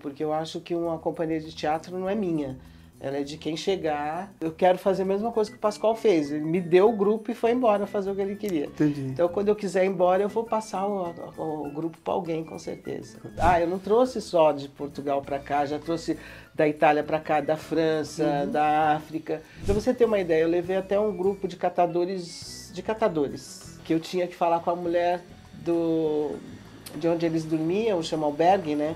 porque eu acho que uma companhia de teatro não é minha. Ela é de quem chegar. Eu quero fazer a mesma coisa que o Pascoal fez. Ele me deu o grupo e foi embora fazer o que ele queria. Entendi. Então, quando eu quiser ir embora, eu vou passar o grupo para alguém, com certeza. Eu não trouxe só de Portugal para cá, já trouxe da Itália para cá, da França, da África. Para você ter uma ideia, eu levei até um grupo de catadores, que eu tinha que falar com a mulher de onde eles dormiam, chama albergue, né?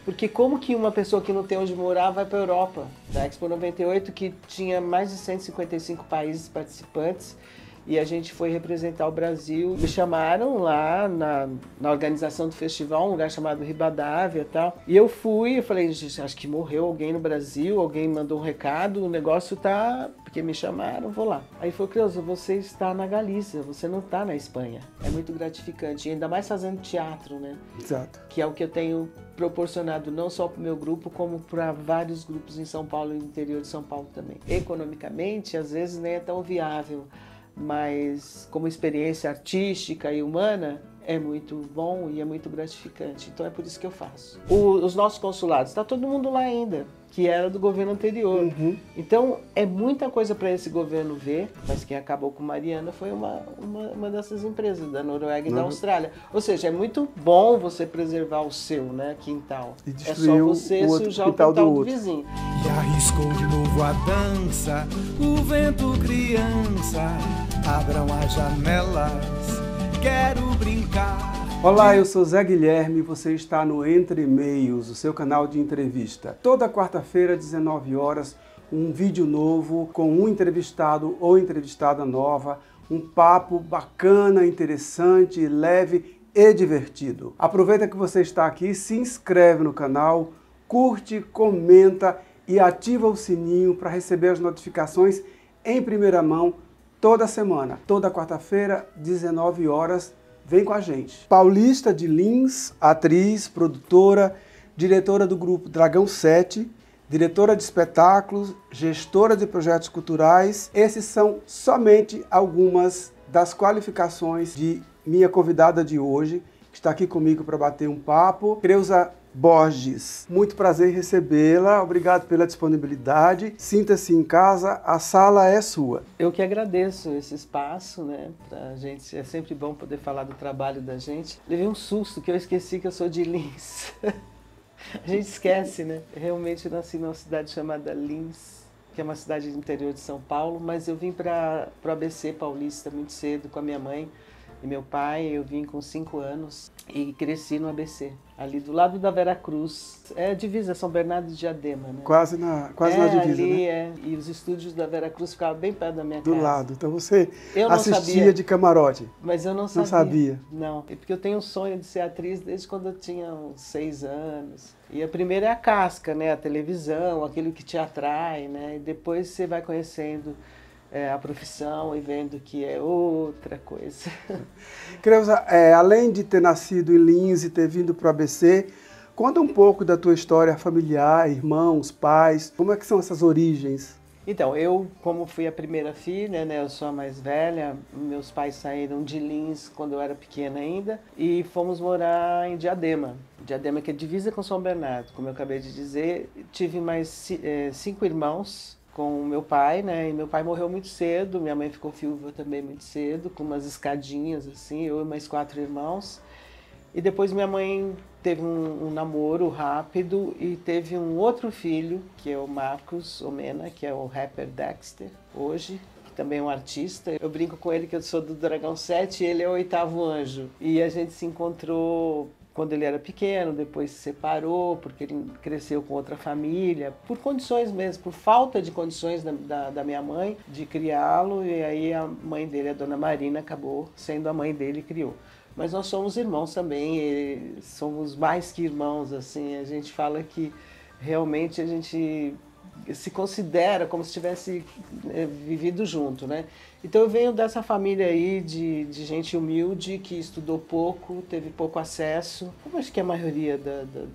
Porque como que uma pessoa que não tem onde morar vai para a Europa? Da Expo 98, que tinha mais de 155 países participantes, e a gente foi representar o Brasil. Me chamaram lá na organização do festival, um lugar chamado Ribadavia e tal. E eu fui, eu falei, gente, acho que morreu alguém no Brasil, alguém mandou um recado, o negócio tá... Porque me chamaram, vou lá. Aí foi, Creuza, você está na Galícia, você não está na Espanha. É muito gratificante, e ainda mais fazendo teatro, né? Exato. Que é o que eu tenho proporcionado não só para o meu grupo, como para vários grupos em São Paulo e no interior de São Paulo também. Economicamente, às vezes nem é tão viável, mas como experiência artística e humana, é muito bom e é muito gratificante. Então é por isso que eu faço. Os nossos consulados, está todo mundo lá ainda, que era do governo anterior. Então é muita coisa para esse governo ver, mas quem acabou com Mariana foi uma dessas empresas, da Noruega e da Austrália. Ou seja, é muito bom você preservar o seu, né, quintal. E é só você sujar o quintal do vizinho. E arriscou de novo a dança, o vento criança, abram as janelas, quero brincar. Olá, eu sou Zé Guilherme e você está no Entre Meios, o seu canal de entrevista. Toda quarta-feira, 19 horas, um vídeo novo com um entrevistado ou entrevistada nova, um papo bacana, interessante, leve e divertido. Aproveita que você está aqui, se inscreve no canal, curte, comenta e ativa o sininho para receber as notificações em primeira mão toda semana. Toda quarta-feira, 19 horas, vem com a gente. Paulista de Lins, atriz, produtora, diretora do grupo Dragão 7, diretora de espetáculos, gestora de projetos culturais. Esses são somente algumas das qualificações de minha convidada de hoje, que está aqui comigo para bater um papo. Creuza Borges, muito prazer em recebê-la, obrigado pela disponibilidade, sinta-se em casa, a sala é sua. Eu que agradeço esse espaço, né, pra gente, é sempre bom poder falar do trabalho da gente. Levei um susto que eu esqueci que eu sou de Lins, a gente esquece, né, realmente eu nasci numa cidade chamada Lins, que é uma cidade do interior de São Paulo, mas eu vim para o ABC Paulista muito cedo com a minha mãe e meu pai. Eu vim com 5 anos e cresci no ABC, ali do lado da Veracruz. É a divisa, São Bernardo de Diadema, né? Quase na divisa, ali, né? E os estúdios da Veracruz ficavam bem perto da minha do casa. Do lado, então você eu assistia sabia, de camarote. Mas eu não sabia. Não sabia? Não, é porque eu tenho um sonho de ser atriz desde quando eu tinha uns 6 anos. E a primeira é a casca, né? A televisão, aquilo que te atrai, né? E depois você vai conhecendo a profissão e vendo que é outra coisa. Creuza, além de ter nascido em Lins e ter vindo para o ABC, conta um pouco da tua história familiar, irmãos, pais, como é que são essas origens? Então, eu, como fui a primeira filha, né, eu sou a mais velha, meus pais saíram de Lins quando eu era pequena ainda e fomos morar em Diadema. Diadema, que é divisa com São Bernardo, como eu acabei de dizer. Tive mais 5 irmãos com o meu pai, né, e meu pai morreu muito cedo, minha mãe ficou viúva também muito cedo, com umas escadinhas assim, eu e mais 4 irmãos. E depois minha mãe teve um namoro rápido e teve um outro filho, que é o Marcos Omena, que é o rapper Dexter, hoje, que também é um artista. Eu brinco com ele que eu sou do Dragão 7 e ele é o 8º anjo. E a gente se encontrou quando ele era pequeno, depois se separou, porque ele cresceu com outra família, por condições mesmo, por falta de condições da minha mãe de criá-lo, e aí a mãe dele, a dona Marina, acabou sendo a mãe dele e criou. Mas nós somos irmãos também, somos mais que irmãos, assim, a gente fala que realmente a gente se considera como se tivesse vivido junto, né? Então eu venho dessa família aí de gente humilde, que estudou pouco, teve pouco acesso, como acho que a maioria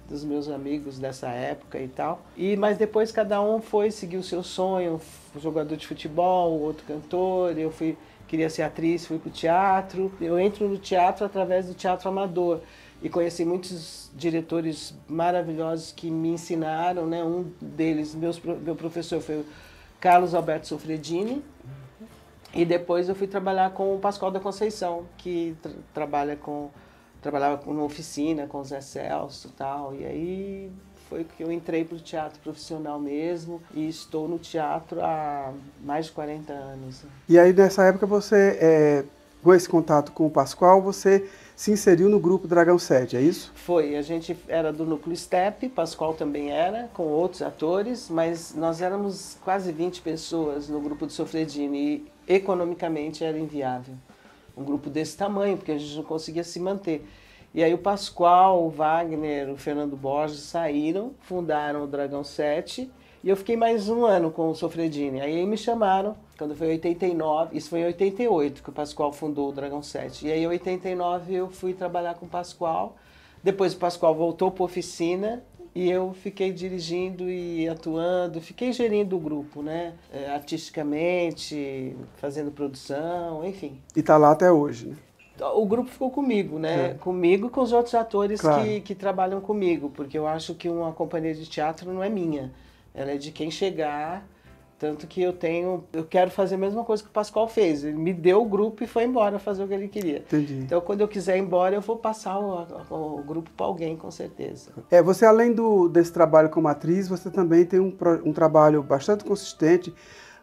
dos meus amigos dessa época e tal. Mas depois cada um foi seguir o seu sonho, um jogador de futebol, outro cantor, queria ser atriz, fui para o teatro. Eu entro no teatro através do teatro amador, e conheci muitos diretores maravilhosos que me ensinaram, né? Um deles, meu professor foi o Carlos Alberto Sofredini, e depois eu fui trabalhar com o Pascoal da Conceição, que trabalhava numa oficina com o Zé Celso e tal, e aí foi que eu entrei para o teatro profissional mesmo, e estou no teatro há mais de 40 anos. E aí nessa época você, com esse contato com o Pascoal, você se inseriu no grupo Dragão 7, é isso? Foi, a gente era do Núcleo Step, Pascoal também era, com outros atores, mas nós éramos quase 20 pessoas no grupo do Sofredini e economicamente era inviável. Um grupo desse tamanho, porque a gente não conseguia se manter. E aí o Pascoal, o Wagner, o Fernando Borges saíram, fundaram o Dragão 7, e eu fiquei mais um ano com o Sofredini. Aí me chamaram, quando foi em 89, isso foi em 88 que o Pascoal fundou o Dragão 7. E aí em 89 eu fui trabalhar com o Pascoal, depois o Pascoal voltou para a oficina, e eu fiquei dirigindo e atuando, fiquei gerindo o grupo, né? Artisticamente, fazendo produção, enfim. E está lá até hoje, né? O grupo ficou comigo, né? Comigo e com os outros atores que trabalham comigo, porque eu acho que uma companhia de teatro não é minha, ela é de quem chegar, tanto que eu quero fazer a mesma coisa que o Pascoal fez, ele me deu o grupo e foi embora fazer o que ele queria. Entendi. Então quando eu quiser ir embora eu vou passar o grupo para alguém, com certeza. Você além desse trabalho como atriz, você também tem um trabalho bastante consistente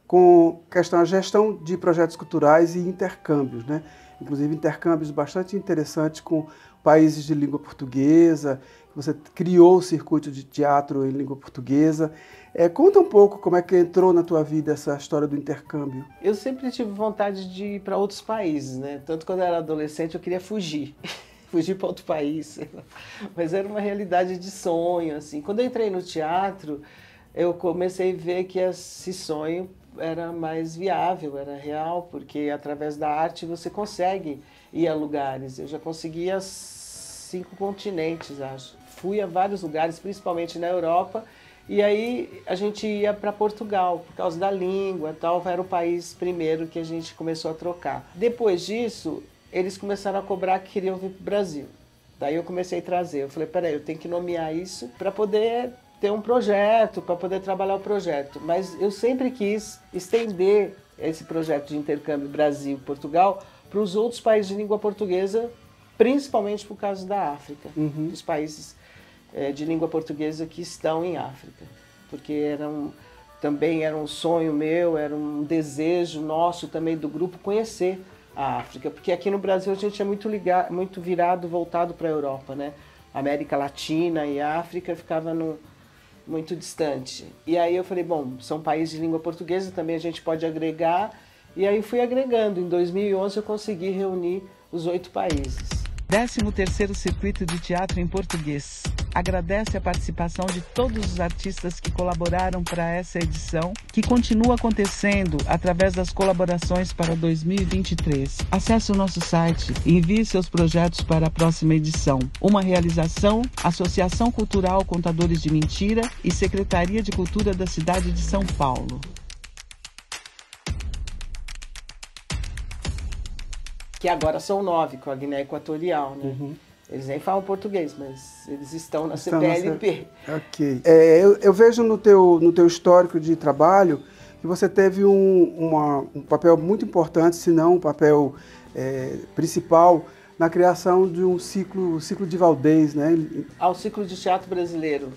com a gestão de projetos culturais e intercâmbios, né? Inclusive intercâmbios bastante interessantes com países de língua portuguesa. Você criou o circuito de teatro em língua portuguesa. Conta um pouco como é que entrou na tua vida essa história do intercâmbio. Eu sempre tive vontade de ir para outros países, né? Tanto quando eu era adolescente eu queria fugir. Fugir para outro país. Mas era uma realidade de sonho, assim. Quando eu entrei no teatro, eu comecei a ver que esse sonho era mais viável, era real, porque através da arte você consegue ir a lugares. Eu já consegui a 5 continentes, acho. Fui a vários lugares, principalmente na Europa, e aí a gente ia para Portugal, por causa da língua e tal, era o país primeiro que a gente começou a trocar. Depois disso, eles começaram a cobrar que queriam vir para o Brasil. Daí eu comecei a trazer, eu falei, peraí, eu tenho que nomear isso para poder ter um projeto, para poder trabalhar o projeto. Mas eu sempre quis estender esse projeto de intercâmbio Brasil-Portugal para os outros países de língua portuguesa, principalmente por causa da África, dos países de língua portuguesa que estão em África. Porque também era um sonho meu, era um desejo nosso também do grupo conhecer a África. Porque aqui no Brasil a gente é muito virado, voltado para a Europa, né? A América Latina e a África ficava muito distante. E aí eu falei, bom, são países de língua portuguesa, também a gente pode agregar. E aí fui agregando. Em 2011 eu consegui reunir os 8 países. 13º Circuito de Teatro em Português. Agradece a participação de todos os artistas que colaboraram para essa edição, que continua acontecendo através das colaborações para 2023. Acesse o nosso site e envie seus projetos para a próxima edição. Uma realização, Associação Cultural Contadores de Mentira e Secretaria de Cultura da cidade de São Paulo. Que agora são 9, com a Guiné Equatorial, né? Eles nem falam português, mas eles estão na CPLP. Ok. Eu vejo no teu histórico de trabalho que você teve um papel muito importante, se não um papel principal, na criação de um ciclo de Valdez, né? O ciclo de teatro brasileiro.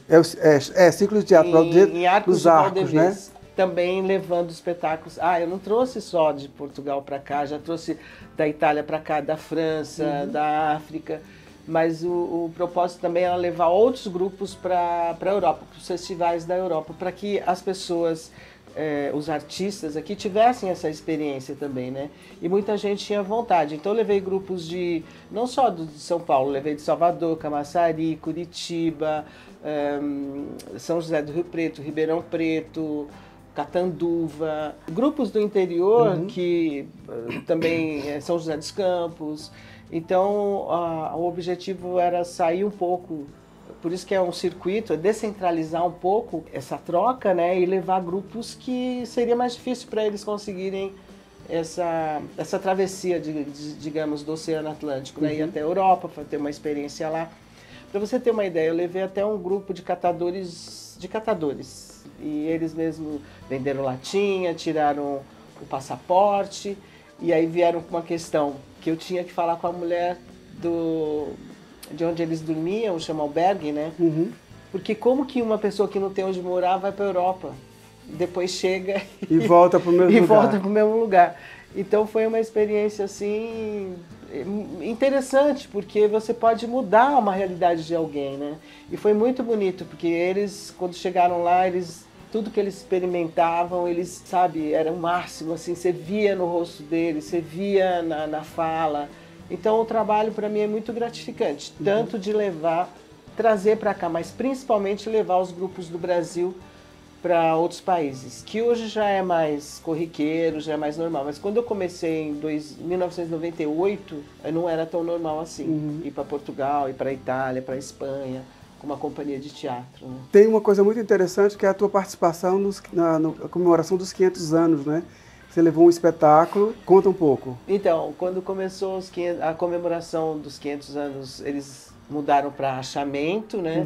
Ciclo de teatro brasileiro em Arcos dos Arcos, né? Também levando espetáculos. Eu não trouxe só de Portugal para cá, já trouxe da Itália para cá, da França, da África. Mas o propósito também era levar outros grupos para a Europa, para os festivais da Europa, para que as pessoas, os artistas aqui, tivessem essa experiência também, né? E muita gente tinha vontade. Então eu levei grupos não só de São Paulo, levei de Salvador, Camaçari, Curitiba, São José do Rio Preto, Ribeirão Preto, Catanduva, grupos do interior que também São José dos Campos. Então o objetivo era sair um pouco, por isso que é um circuito, é descentralizar um pouco essa troca, né, e levar grupos que seria mais difícil para eles conseguirem essa travessia, digamos, do Oceano Atlântico, né? Ir até a Europa, para ter uma experiência lá. Para você ter uma ideia, eu levei até um grupo de catadores, e eles mesmos venderam latinha, tiraram o passaporte, e aí vieram com uma questão que eu tinha que falar com a mulher de onde eles dormiam, chama albergue, né? Porque como que uma pessoa que não tem onde morar vai para a Europa? Depois chega e volta para o mesmo e lugar. volta para o mesmo lugar. Então foi uma experiência assim interessante, porque você pode mudar uma realidade de alguém, né? E foi muito bonito, porque eles, quando chegaram lá, tudo que eles experimentavam, eles, sabe, era o máximo, assim, você via no rosto deles, você via na fala. Então o trabalho para mim é muito gratificante, tanto de trazer para cá, mas principalmente levar os grupos do Brasil para outros países, que hoje já é mais corriqueiro, já é mais normal. Mas quando eu comecei em 1998, não era tão normal assim, ir para Portugal, ir para Itália, para Espanha, com uma companhia de teatro. Né? Tem uma coisa muito interessante, que é a tua participação na comemoração dos 500 anos, né? Você levou um espetáculo, conta um pouco. Então, quando começou a comemoração dos 500 anos, eles mudaram para achamento, né?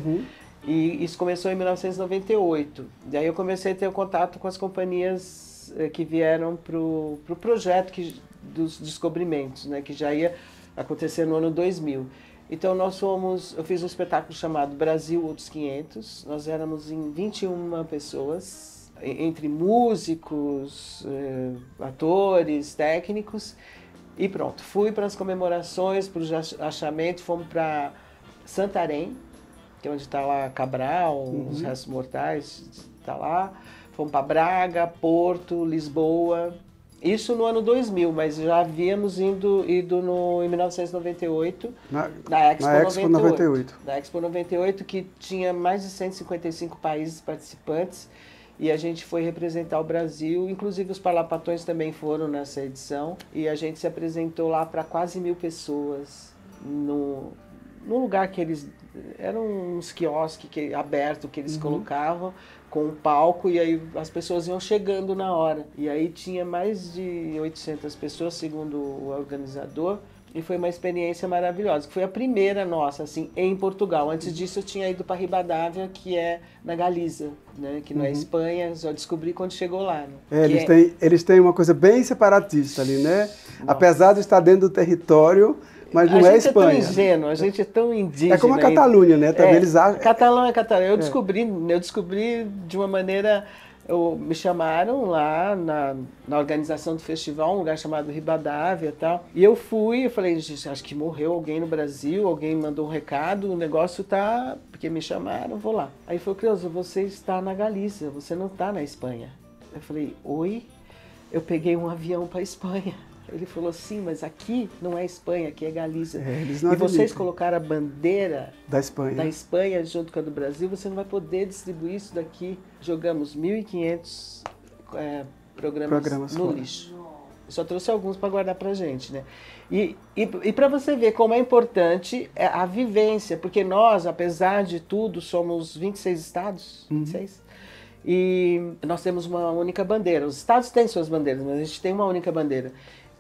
E isso começou em 1998. Daí eu comecei a ter contato com as companhias que vieram para o projeto dos descobrimentos, né, que já ia acontecer no ano 2000. Então eu fiz um espetáculo chamado Brasil Outros 500. Nós éramos em 21 pessoas, entre músicos, atores, técnicos. E pronto, fui para as comemorações, para o achamento, fomos para Santarém, que é onde está lá Cabral, os restos mortais, está lá. Fomos para Braga, Porto, Lisboa. Isso no ano 2000, mas já havíamos ido em 1998, na Expo 98. Na Expo 98, que tinha mais de 155 países participantes, e a gente foi representar o Brasil, inclusive os Parlapatões também foram nessa edição, e a gente se apresentou lá para quase 1000 pessoas, num lugar que eram uns quiosques abertos que eles colocavam com um palco, e aí as pessoas iam chegando na hora. E aí tinha mais de 800 pessoas, segundo o organizador, e foi uma experiência maravilhosa. Foi a primeira nossa, assim, em Portugal. Antes disso eu tinha ido para Ribadavia, que é na Galiza, né? Que não é Espanha, só descobri quando chegou lá. Né? Eles têm uma coisa bem separatista ali, né? Nossa. Apesar de estar dentro do território, mas não é Espanha. A gente é tão ingênuo, a gente é tão indígena. É como a Catalunha, né? Também eles acham... Catalão é catalão. Eu descobri de uma maneira... Me chamaram lá na organização do festival, um lugar chamado Ribadavia e tal. E eu fui, eu falei, gente, acho que morreu alguém no Brasil, alguém mandou um recado, o negócio tá... Porque me chamaram, vou lá. Aí ele falou, Creuza, você está na Galícia, você não está na Espanha. Eu falei, oi? Eu peguei um avião para Espanha. Ele falou, sim, mas aqui não é Espanha, aqui é Galícia. E vocês colocaram a bandeira da Espanha junto com a do Brasil, você não vai poder distribuir isso daqui. Jogamos 1.500 programas no lixo. Eu só trouxe alguns para guardar pra gente, né? E para você ver como é importante a vivência, porque nós, apesar de tudo, somos 26 estados, 26, e nós temos uma única bandeira. Os estados têm suas bandeiras, mas a gente tem uma única bandeira.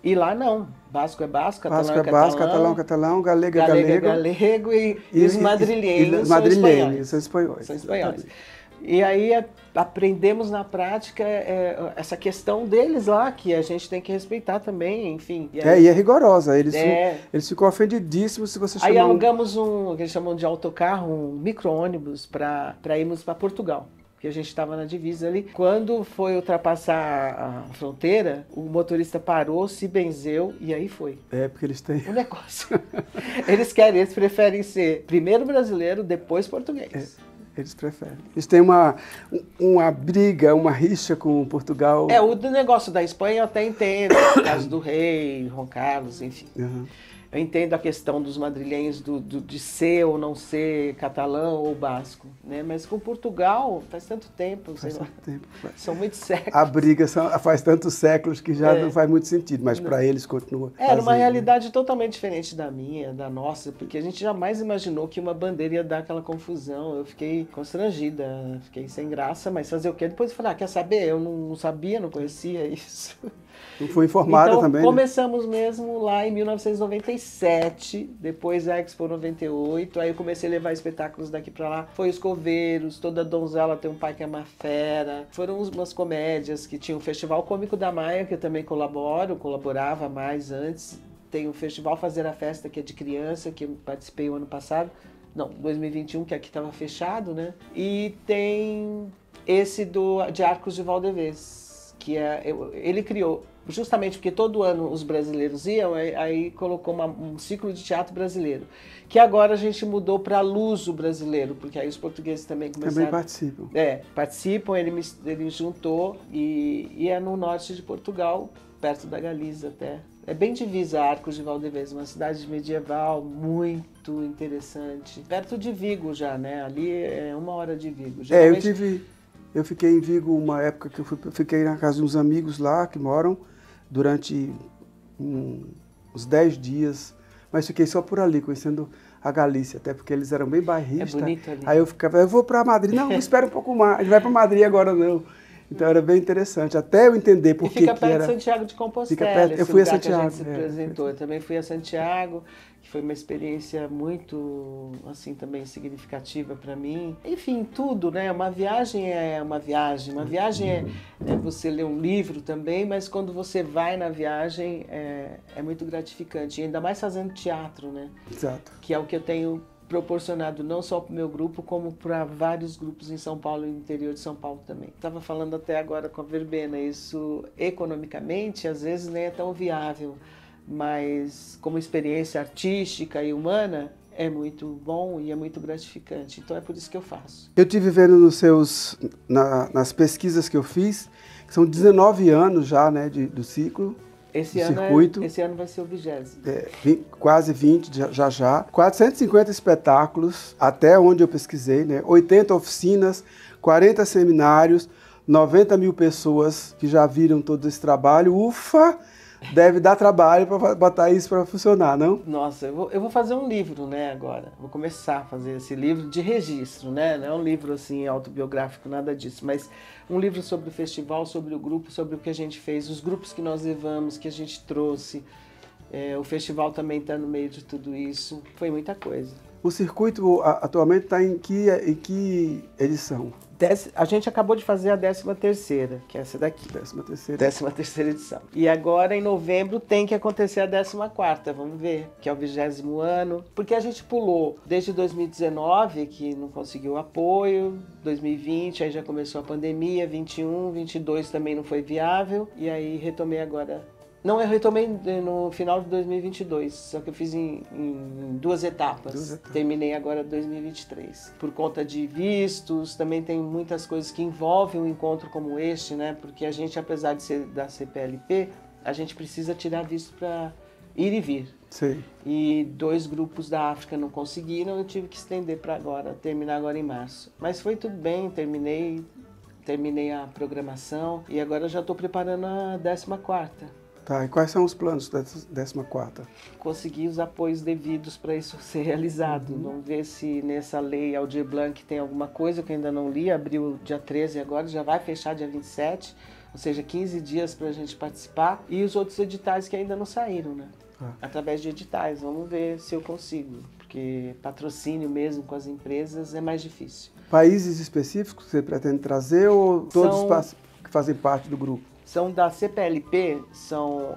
E lá não. Basco é basco, catalão é catalão. Catalão é catalão, galego é galego. E os madrilhenhos são espanhóis. São espanhóis. E aí aprendemos na prática essa questão deles lá, que a gente tem que respeitar também, enfim. E é rigorosa. Eles ficam ofendidíssimos se você chamar... Aí alugamos o que eles chamam de autocarro, um micro-ônibus, para irmos para Portugal. Que a gente estava na divisa ali. Quando foi ultrapassar a fronteira, o motorista parou, se benzeu e aí foi. Porque eles têm... O negócio. Eles preferem ser primeiro brasileiro, depois português. Eles preferem. Eles têm uma briga, uma rixa com Portugal. O do negócio da Espanha eu até entendo, o caso do rei, Juan Carlos, enfim. Eu entendo a questão dos madrilhenhos de ser ou não ser catalão ou basco, né? Mas com Portugal faz tanto tempo, são muitos séculos. A briga faz tantos séculos que já não faz muito sentido, mas para eles continua. Era uma realidade totalmente diferente da minha, da nossa, porque a gente jamais imaginou que uma bandeira ia dar aquela confusão. Eu fiquei constrangida, fiquei sem graça, mas fazer o quê? Depois eu falei, quer saber? Eu não sabia, não conhecia isso. Não foi informada então, também, começamos mesmo lá em 1997, depois a Expo 98, aí eu comecei a levar espetáculos daqui pra lá. Foi os Coveiros, Toda Donzela Tem um Pai que é uma Fera. Foram umas comédias que tinha o Festival Cômico da Maia, que eu também colaborava mais antes. Tem o Festival Fazer a Festa, que é de criança, que eu participei o ano passado. Não, 2021, que aqui estava fechado, né? E tem esse de Arcos de Valdevez, que ele criou, justamente porque todo ano os brasileiros iam, aí colocou um ciclo de teatro brasileiro, que agora a gente mudou para Luso Brasileiro, porque aí os portugueses também começaram... Também participam. Participam, ele juntou e é no norte de Portugal, perto da Galiza até. É bem divisa Arcos de Valdevez, uma cidade medieval muito interessante. Perto de Vigo já, né? Ali é 1 hora de Vigo. Geralmente... Eu fiquei em Vigo uma época que eu fiquei na casa de uns amigos lá que moram durante uns 10 dias, mas fiquei só por ali, conhecendo a Galícia, até porque eles eram bem bairristas. É bonito ali. Aí eu vou para Madrid. Não, espera um pouco mais, a gente vai para Madrid agora não. Então era bem interessante, até eu entender por que era... E fica perto de Santiago de Compostela, eu fui a Santiago. Que a gente se apresentou. Eu também fui a Santiago, que foi uma experiência muito, assim, também significativa para mim. Enfim, tudo, né? Uma viagem é uma viagem. Uma viagem é você ler um livro também, mas quando você vai na viagem é muito gratificante. E ainda mais fazendo teatro, né? Exato. Que é o que eu tenho proporcionado não só para o meu grupo, como para vários grupos em São Paulo e no interior de São Paulo também. Estava falando até agora com a Verbena, isso economicamente às vezes nem é tão viável, mas como experiência artística e humana é muito bom e é muito gratificante. Então é por isso que eu faço. Eu estive vendo nas pesquisas que eu fiz, que são 19 anos já, né, do ciclo. Esse ano vai ser o 20º. Quase 20, já. 450 espetáculos, até onde eu pesquisei, né? 80 oficinas, 40 seminários, 90 mil pessoas que já viram todo esse trabalho. Ufa! Deve dar trabalho para botar isso para funcionar, não? Nossa, eu vou fazer um livro, né, agora. Vou começar a fazer esse livro de registro, né? Não é um livro, assim, autobiográfico, nada disso, mas um livro sobre o festival, sobre o grupo, sobre o que a gente fez, os grupos que nós levamos, que a gente trouxe. O festival também está no meio de tudo isso. Foi muita coisa. O circuito atualmente está em que edição? A gente acabou de fazer a 13ª, que é essa daqui. 13ª edição. E agora, em novembro, tem que acontecer a 14ª, vamos ver, que é o 20º ano. Porque a gente pulou desde 2019, que não conseguiu apoio, 2020, aí já começou a pandemia, 21, 22 também não foi viável, e aí retomei agora. Não, eu retomei no final de 2022, só que eu fiz em 2 etapas. Terminei agora 2023. Por conta de vistos, também tem muitas coisas que envolvem um encontro como este, né? Porque a gente, apesar de ser da CPLP, a gente precisa tirar visto para ir e vir. Sim. E 2 grupos da África não conseguiram, eu tive que estender para agora, terminar agora em março. Mas foi tudo bem, terminei a programação e agora já estou preparando a 14ª. Tá, e quais são os planos da 14ª? Conseguir os apoios devidos para isso ser realizado. Vamos ver se nessa lei Aldir Blanc tem alguma coisa que eu ainda não li. Abriu dia 13 agora, já vai fechar dia 27, ou seja, 15 dias para a gente participar. E os outros editais que ainda não saíram, né? Através de editais, vamos ver se eu consigo. Porque patrocínio mesmo com as empresas é mais difícil. Países específicos que você pretende trazer ou todos que fazem parte do grupo? São da CPLP, são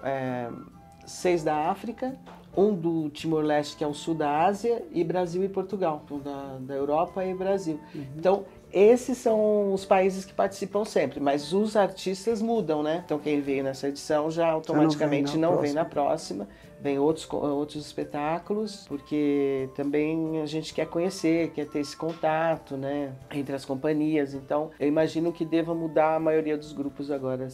6 da África, 1 do Timor-Leste, que é o sul da Ásia, e Brasil e Portugal, então da Europa e Brasil. Então, esses são os países que participam sempre, mas os artistas mudam, né? Então, quem veio nessa edição já automaticamente não vem na próxima. Vem outros espetáculos, porque também a gente quer conhecer, quer ter esse contato, né, entre as companhias. Então, eu imagino que deva mudar a maioria dos grupos agora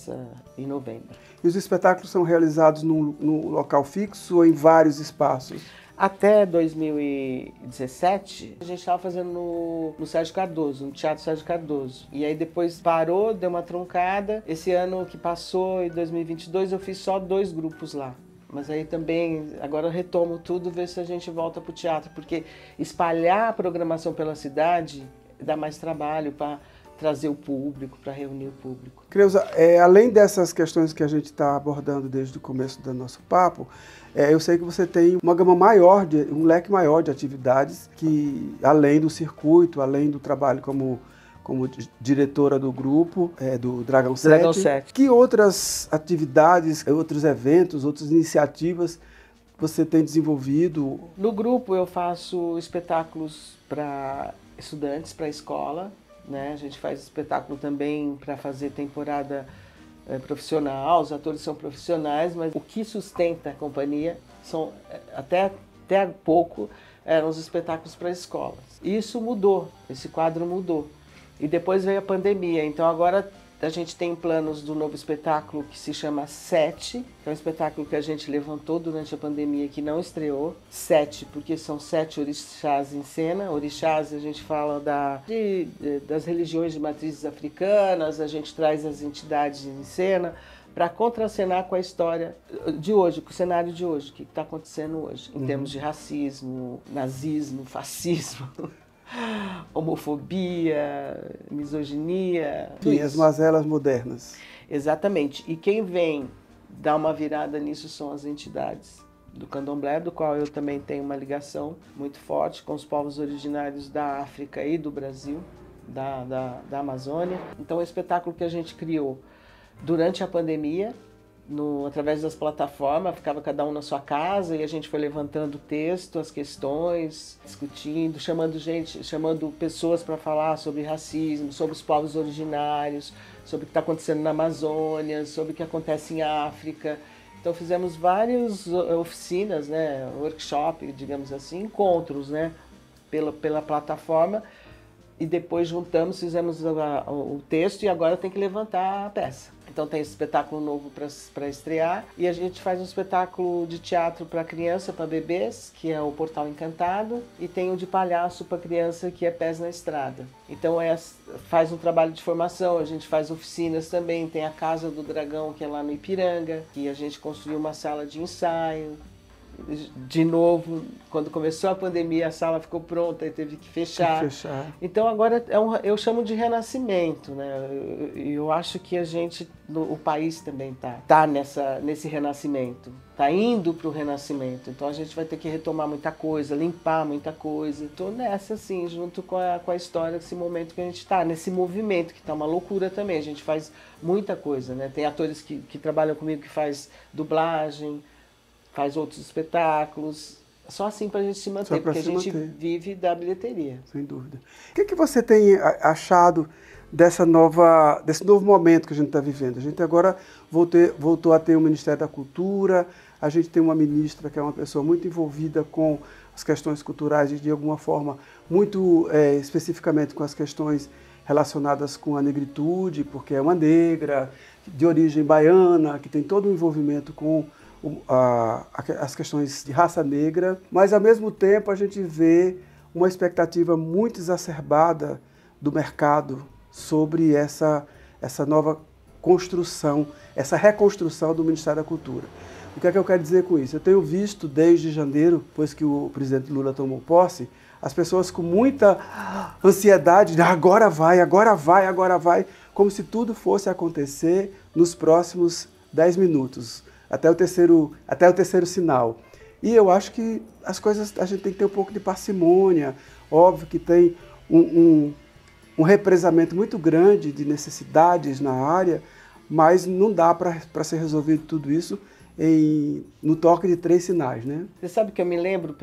em novembro. E os espetáculos são realizados num local fixo ou em vários espaços? Até 2017, a gente estava fazendo no Sérgio Cardoso, no Teatro Sérgio Cardoso. E aí depois parou, deu uma truncada. Esse ano que passou, em 2022, eu fiz só 2 grupos lá. Mas aí também, agora eu retomo tudo, ver se a gente volta para o teatro, porque espalhar a programação pela cidade dá mais trabalho para trazer o público, para reunir o público. Creuza, além dessas questões que a gente está abordando desde o começo do nosso papo, eu sei que você tem uma gama maior, um leque maior de atividades que, além do circuito, além do trabalho como diretora do grupo, do Dragão 7, que outras atividades, outros eventos, outras iniciativas você tem desenvolvido? No grupo eu faço espetáculos para estudantes, para a escola, né? A gente faz espetáculo também para fazer temporada profissional, os atores são profissionais, mas o que sustenta a companhia são, até há pouco, eram os espetáculos para escolas. Isso mudou, esse quadro mudou. E depois veio a pandemia, então agora a gente tem planos do novo espetáculo que se chama Sete, que é um espetáculo que a gente levantou durante a pandemia que não estreou. Sete, porque são 7 orixás em cena. Orixás, a gente fala das religiões de matrizes africanas, a gente traz as entidades em cena para contracenar com a história de hoje, com o cenário de hoje, o que está acontecendo hoje, em termos de racismo, nazismo, fascismo. Homofobia, misoginia... Sim, as mazelas modernas. Exatamente. E quem vem dar uma virada nisso são as entidades do candomblé, do qual eu também tenho uma ligação muito forte com os povos originários da África e do Brasil, da Amazônia. Então, o espetáculo que a gente criou durante a pandemia, através das plataformas, ficava cada um na sua casa e a gente foi levantando o texto, as questões, discutindo, chamando pessoas para falar sobre racismo, sobre os povos originários, sobre o que está acontecendo na Amazônia, sobre o que acontece em África. Então fizemos várias oficinas, né, workshop, digamos assim, encontros, né, pela plataforma, e depois juntamos, fizemos o texto e agora tem que levantar a peça. Então tem esse espetáculo novo para estrear e a gente faz um espetáculo de teatro para criança, para bebês, que é o Portal Encantado, e tem o de palhaço para criança, que é Pés na Estrada. Então faz um trabalho de formação, a gente faz oficinas também, tem a Casa do Dragão, que é lá no Ipiranga, que a gente construiu uma sala de ensaio. De novo, quando começou a pandemia, a sala ficou pronta e teve que fechar. Então agora eu chamo de renascimento, né? Eu acho que o país também tá nesse renascimento, tá indo para o renascimento. Então a gente vai ter que retomar muita coisa, limpar muita coisa. Estou nessa, assim, junto com a história desse momento que a gente está, nesse movimento que tá uma loucura também. A gente faz muita coisa, né? Tem atores que trabalham comigo que faz dublagem, faz outros espetáculos, só assim para a gente se manter, porque a gente vive da bilheteria. Sem dúvida. O que você tem achado desse novo momento que a gente está vivendo? A gente agora voltou a ter o Ministério da Cultura, a gente tem uma ministra que é uma pessoa muito envolvida com as questões culturais e de alguma forma muito especificamente com as questões relacionadas com a negritude, porque é uma negra, de origem baiana, que tem todo o envolvimento com as questões de raça negra, mas ao mesmo tempo a gente vê uma expectativa muito exacerbada do mercado sobre essa nova construção, essa reconstrução do Ministério da Cultura. O que é que eu quero dizer com isso? Eu tenho visto desde janeiro, depois que o presidente Lula tomou posse, as pessoas com muita ansiedade, agora vai, como se tudo fosse acontecer nos próximos 10 minutos. Até o terceiro sinal. E eu acho que as coisas, a gente tem que ter um pouco de parcimônia. Óbvio que tem um represamento muito grande de necessidades na área, mas não dá para ser resolvido tudo isso no toque de 3 sinais, né? Você sabe que eu me lembro,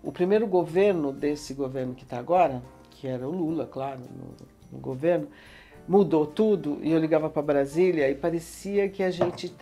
o primeiro governo desse governo que está agora, que era o Lula, claro, no governo, mudou tudo e eu ligava para Brasília e parecia que a gente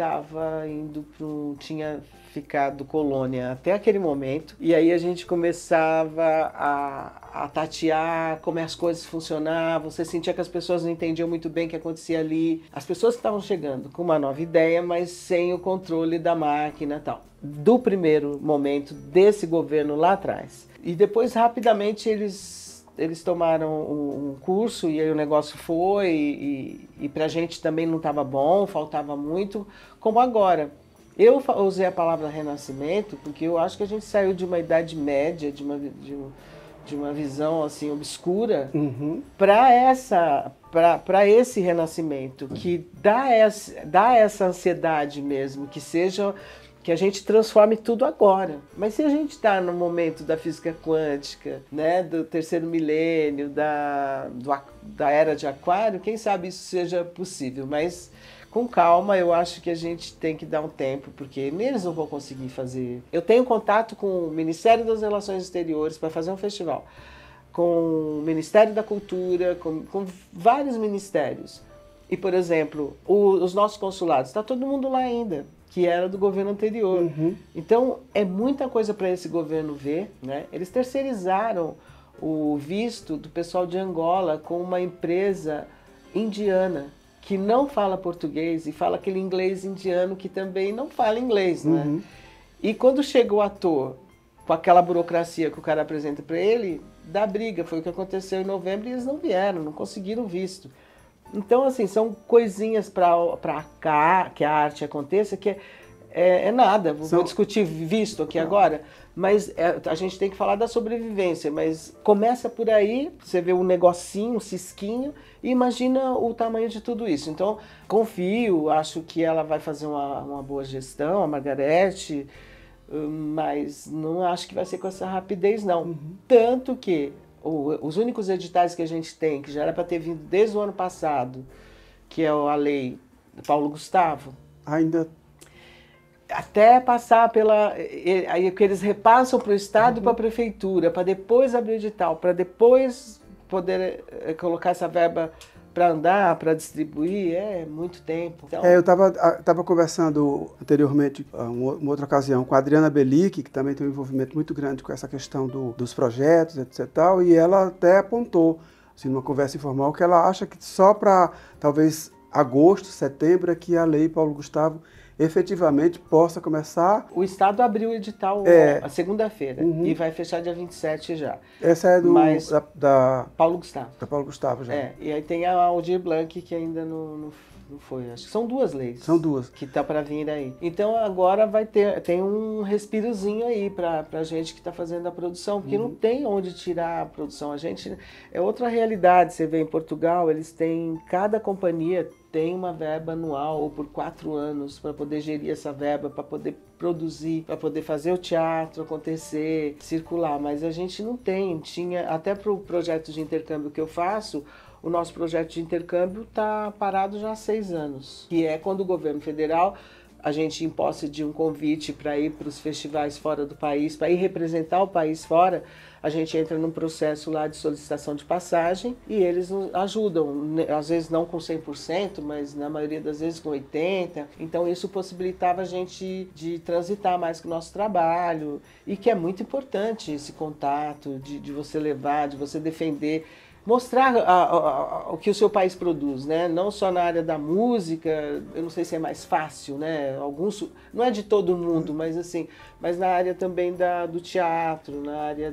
tinha ficado colônia até aquele momento, e aí a gente começava a tatear como as coisas funcionavam, você sentia que as pessoas não entendiam muito bem o que acontecia ali, as pessoas que estavam chegando com uma nova ideia, mas sem o controle da máquina e tal. Do primeiro momento desse governo lá atrás. E depois rapidamente eles tomaram um curso e aí o negócio foi e pra gente também não estava bom, faltava muito, como agora. Eu usei a palavra renascimento porque eu acho que a gente saiu de uma idade média, de de uma visão assim obscura, para esse renascimento, que dá essa ansiedade mesmo, que a gente transforme tudo agora. Mas se a gente está no momento da física quântica, né, do terceiro milênio, da era de Aquário, quem sabe isso seja possível. Mas com calma, eu acho que a gente tem que dar um tempo, porque eles não vão conseguir fazer. Eu tenho contato com o Ministério das Relações Exteriores para fazer um festival, com o Ministério da Cultura, com vários ministérios. E, por exemplo, os nossos consulados, está todo mundo lá ainda, que era do governo anterior. Então, é muita coisa para esse governo ver, né? Eles terceirizaram o visto do pessoal de Angola com uma empresa indiana, que não fala português e fala aquele inglês indiano que também não fala inglês, né? E quando chega o ator, com aquela burocracia que o cara apresenta para ele, dá briga. Foi o que aconteceu em novembro e eles não vieram, não conseguiram visto. Então, assim, são coisinhas para que a arte aconteça que é nada. Vou discutir visto aqui agora, mas a gente tem que falar da sobrevivência. Mas começa por aí, você vê um negocinho, um cisquinho, e imagina o tamanho de tudo isso. Então, confio, acho que ela vai fazer uma boa gestão, a Margarete, mas não acho que vai ser com essa rapidez, não. Tanto que os únicos editais que a gente tem, que já era para ter vindo desde o ano passado, que é a lei do Paulo Gustavo, ainda até passar aí que eles repassam para o Estado e para a Prefeitura, para depois abrir o edital, para depois poder colocar essa verba para andar, para distribuir, é muito tempo. Então... eu estava conversando anteriormente, uma outra ocasião, com a Adriana Belic, que também tem um envolvimento muito grande com essa questão dos projetos, etc. E ela até apontou, assim, numa conversa informal, que ela acha que só para talvez agosto, setembro, é que a lei Paulo Gustavo efetivamente possa começar. O Estado abriu o edital a segunda-feira e vai fechar dia 27 já. Essa é da Paulo Gustavo. Da Paulo Gustavo já. E aí tem a Aldir Blanc, que ainda não foi. Acho que são duas leis. São duas. Que tá para vir aí. Então agora tem um respirozinho aí pra gente que tá fazendo a produção, porque não tem onde tirar a produção. A gente é outra realidade. Você vê em Portugal, eles têm, cada companhia tem uma verba anual ou por 4 anos para poder gerir essa verba, para poder produzir, para poder fazer o teatro acontecer, circular. Mas a gente não tem. Tinha até para o projeto de intercâmbio que eu faço. O nosso projeto de intercâmbio está parado já há 6 anos, que é quando o governo federal, a gente em posse de um convite para ir para os festivais fora do país, para ir representar o país fora, a gente entra num processo lá de solicitação de passagem e eles nos ajudam, às vezes não com 100%, mas na maioria das vezes com 80%. Então isso possibilitava a gente de transitar mais com o nosso trabalho e que é muito importante esse contato, de você levar, de você defender, mostrar o que o seu país produz, né? Não só na área da música, eu não sei se é mais fácil, né? Não é de todo mundo, mas assim, mas na área também do teatro, na área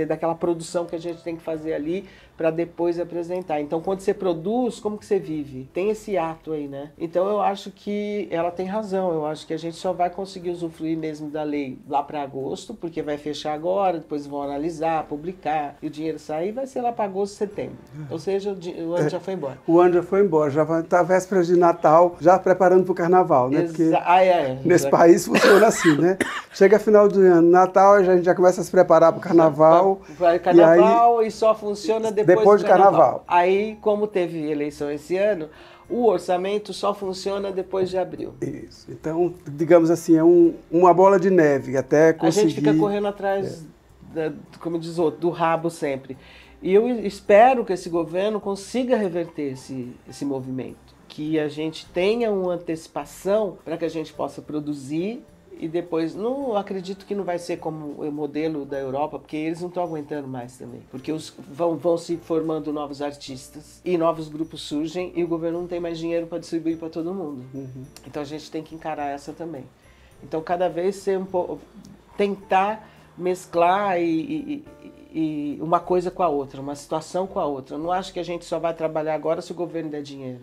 daquela produção que a gente tem que fazer ali para depois apresentar. Então, quando você produz, como que você vive? Tem esse ato aí, né? Então, eu acho que ela tem razão. Eu acho que a gente só vai conseguir usufruir mesmo da lei lá para agosto, porque vai fechar agora, depois vão analisar, publicar, e o dinheiro sair vai ser lá para agosto, setembro. Ou seja, o ano já foi embora. O ano já foi embora, já vai estar véspera de Natal, já preparando para o Carnaval, né? Porque nesse país funciona assim, né? Chega final do ano, Natal, a gente já começa a se preparar para o Carnaval. Vai Carnaval e só funciona depois do Carnaval. Aí, como teve eleição esse ano, o orçamento só funciona depois de abril. Isso. Então, digamos assim, é uma bola de neve até conseguir... A gente fica correndo atrás, como diz o outro, do rabo sempre. E eu espero que esse governo consiga reverter esse movimento. Que a gente tenha uma antecipação para que a gente possa produzir e depois, não acredito que não vai ser como o modelo da Europa, porque eles não estão aguentando mais também. Porque vão se formando novos artistas e novos grupos surgem e o governo não tem mais dinheiro para distribuir para todo mundo. Então a gente tem que encarar essa também. Então cada vez tentar mesclar e e uma coisa com a outra, uma situação com a outra. Eu não acho que a gente só vai trabalhar agora se o governo der dinheiro.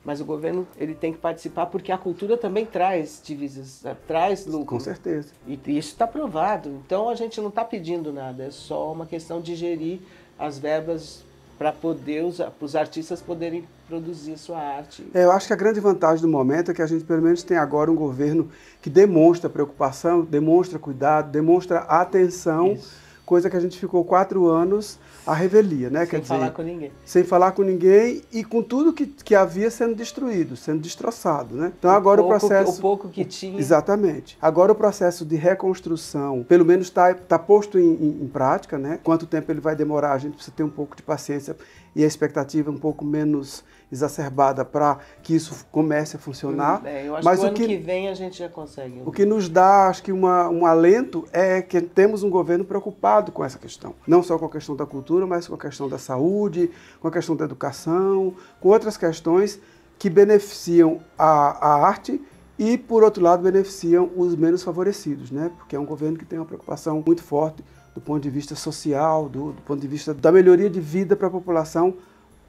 Mas o governo ele tem que participar porque a cultura também traz divisas, traz lucro. Com certeza. E isso está provado. Então a gente não está pedindo nada, é só uma questão de gerir as verbas para poder os artistas poderem produzir sua arte. Eu acho que a grande vantagem do momento é que a gente pelo menos tem agora um governo que demonstra preocupação, demonstra cuidado, demonstra atenção. Isso. Coisa que a gente ficou 4 anos à revelia, né? Sem falar com ninguém. Sem falar com ninguém e com tudo que havia sendo destruído, sendo destroçado, né? Então agora o processo... O pouco que tinha... Exatamente. Agora o processo de reconstrução, pelo menos está posto em prática, né? Quanto tempo ele vai demorar, a gente precisa ter um pouco de paciência e a expectativa um pouco menos exacerbada para que isso comece a funcionar. Eu acho que o ano que vem a gente já consegue. O que nos dá, acho que um alento é que temos um governo preocupado com essa questão. Não só com a questão da cultura, mas com a questão da saúde, com a questão da educação, com outras questões que beneficiam a arte e, por outro lado, beneficiam os menos favorecidos, né? Porque é um governo que tem uma preocupação muito forte do ponto de vista social, do ponto de vista da melhoria de vida para a população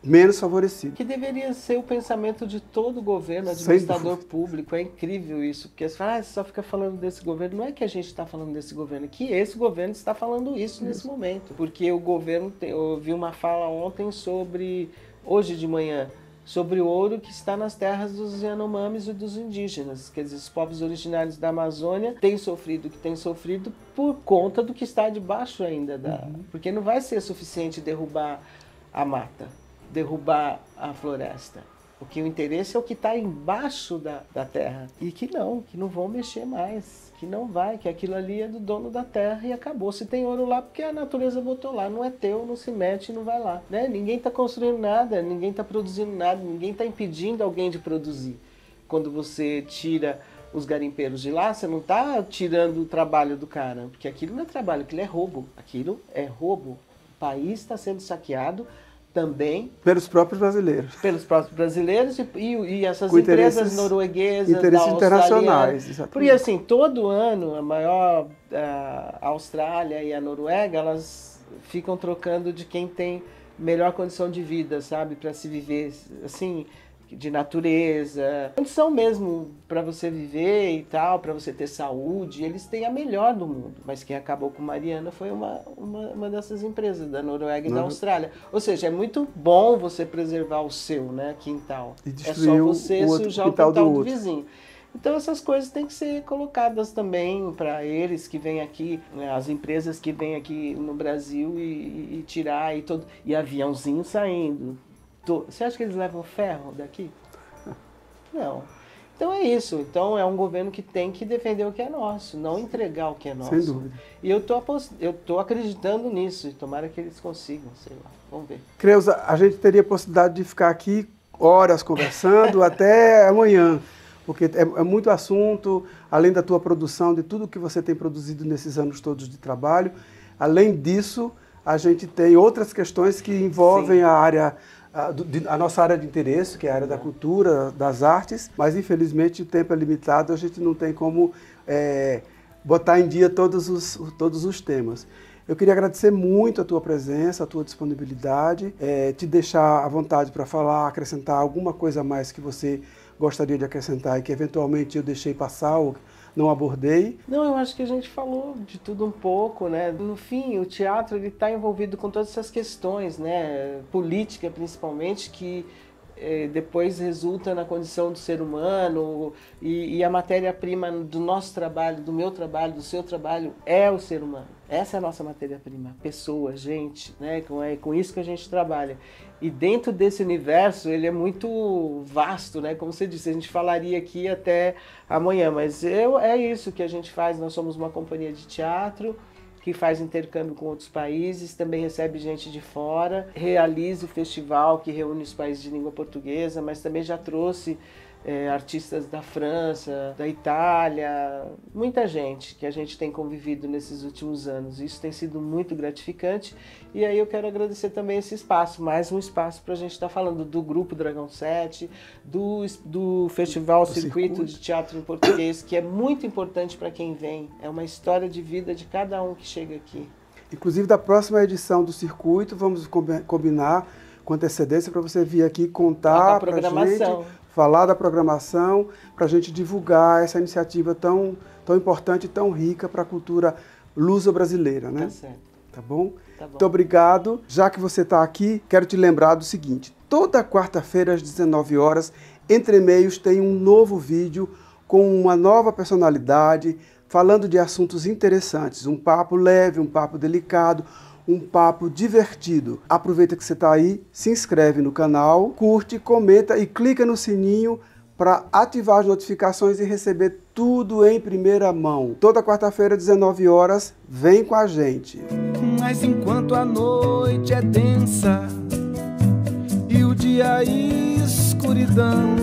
menos favorecido. Que deveria ser o pensamento de todo governo, administrador público. É incrível isso, porque você fala, você só fica falando desse governo. Não é que a gente está falando desse governo, é que esse governo está falando isso nesse momento. Porque o governo, eu ouvi uma fala ontem hoje de manhã, sobre o ouro que está nas terras dos Yanomamis e dos indígenas. Quer dizer, os povos originários da Amazônia têm sofrido o que têm sofrido por conta do que está debaixo ainda. Porque não vai ser suficiente derrubar a mata, derrubar a floresta. Porque o interesse é o que está embaixo da terra. E que não vão mexer mais. Que não vai, que aquilo ali é do dono da terra e acabou. Se tem ouro lá, porque a natureza botou lá. Não é teu, não se mete, não vai lá. Né? Ninguém está construindo nada, ninguém está produzindo nada, ninguém está impedindo alguém de produzir. Quando você tira os garimpeiros de lá, você não está tirando o trabalho do cara. Porque aquilo não é trabalho, aquilo é roubo. Aquilo é roubo. O país está sendo saqueado também pelos próprios brasileiros. Pelos próprios brasileiros e essas empresas norueguesas, interesses internacionais. Exatamente. Porque assim, todo ano a Austrália e a Noruega, elas ficam trocando de quem tem melhor condição de vida, sabe, para se viver assim, de natureza, condição mesmo para você viver e tal, para você ter saúde. Eles têm a melhor do mundo, mas quem acabou com Mariana foi uma dessas empresas, da Noruega e da Austrália. Ou seja, é muito bom você preservar o seu, né, quintal. É só você sujar o quintal do vizinho. Então essas coisas têm que ser colocadas também para eles que vêm aqui, né, as empresas que vêm aqui no Brasil e tirar e aviãozinho saindo. Você acha que eles levam ferro daqui? Não. Então é isso. Então é um governo que tem que defender o que é nosso, não entregar o que é nosso. Sem dúvida. E eu tô acreditando nisso, e tomara que eles consigam, sei lá. Vamos ver. Creuza, a gente teria a possibilidade de ficar aqui horas conversando até amanhã, porque é muito assunto, além da tua produção, de tudo que você tem produzido nesses anos todos de trabalho. Além disso, a gente tem outras questões que envolvem a nossa área de interesse, que é a área da cultura, das artes, mas infelizmente o tempo é limitado, a gente não tem como botar em dia todos os temas. Eu queria agradecer muito a tua presença, a tua disponibilidade, te deixar à vontade para falar, acrescentar alguma coisa a mais que você gostaria de acrescentar e que eventualmente eu deixei passar ou não abordei. Não, eu acho que a gente falou de tudo um pouco, né? No fim, o teatro ele está envolvido com todas essas questões, né? Política, principalmente, que depois resulta na condição do ser humano e a matéria-prima do nosso trabalho, do meu trabalho, do seu trabalho, é o ser humano. Essa é a nossa matéria-prima, pessoa, gente, né? Com isso que a gente trabalha. E dentro desse universo, ele é muito vasto, né? Como você disse, a gente falaria aqui até amanhã, mas é isso que a gente faz. Nós somos uma companhia de teatro que faz intercâmbio com outros países, também recebe gente de fora, realiza o festival que reúne os países de língua portuguesa, mas também já trouxe artistas da França, da Itália, muita gente que a gente tem convivido nesses últimos anos. Isso tem sido muito gratificante e aí eu quero agradecer também esse espaço, mais um espaço para a gente estar falando do Grupo Dragão 7, do Festival Circuito de Teatro em Português, que é muito importante para quem vem, é uma história de vida de cada um que chega aqui. Inclusive, da próxima edição do circuito, vamos combinar com antecedência para você vir aqui contar para a gente, falar da programação, para a gente divulgar essa iniciativa tão importante e tão rica para a cultura luso-brasileira, né? Tá certo. Tá bom? Tá bom. Muito obrigado. Já que você está aqui, quero te lembrar do seguinte: toda quarta-feira às 19 horas, Entre Meios tem um novo vídeo com uma nova personalidade, falando de assuntos interessantes, um papo leve, um papo delicado, um papo divertido. Aproveita que você está aí, se inscreve no canal, curte, comenta e clica no sininho para ativar as notificações e receber tudo em primeira mão. Toda quarta-feira, 19 horas, vem com a gente. Mas enquanto a noite é densa e o dia escuridão,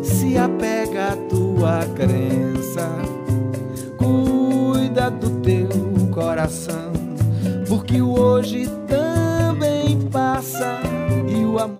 se apega à tua crença, cuida do teu coração, porque o hoje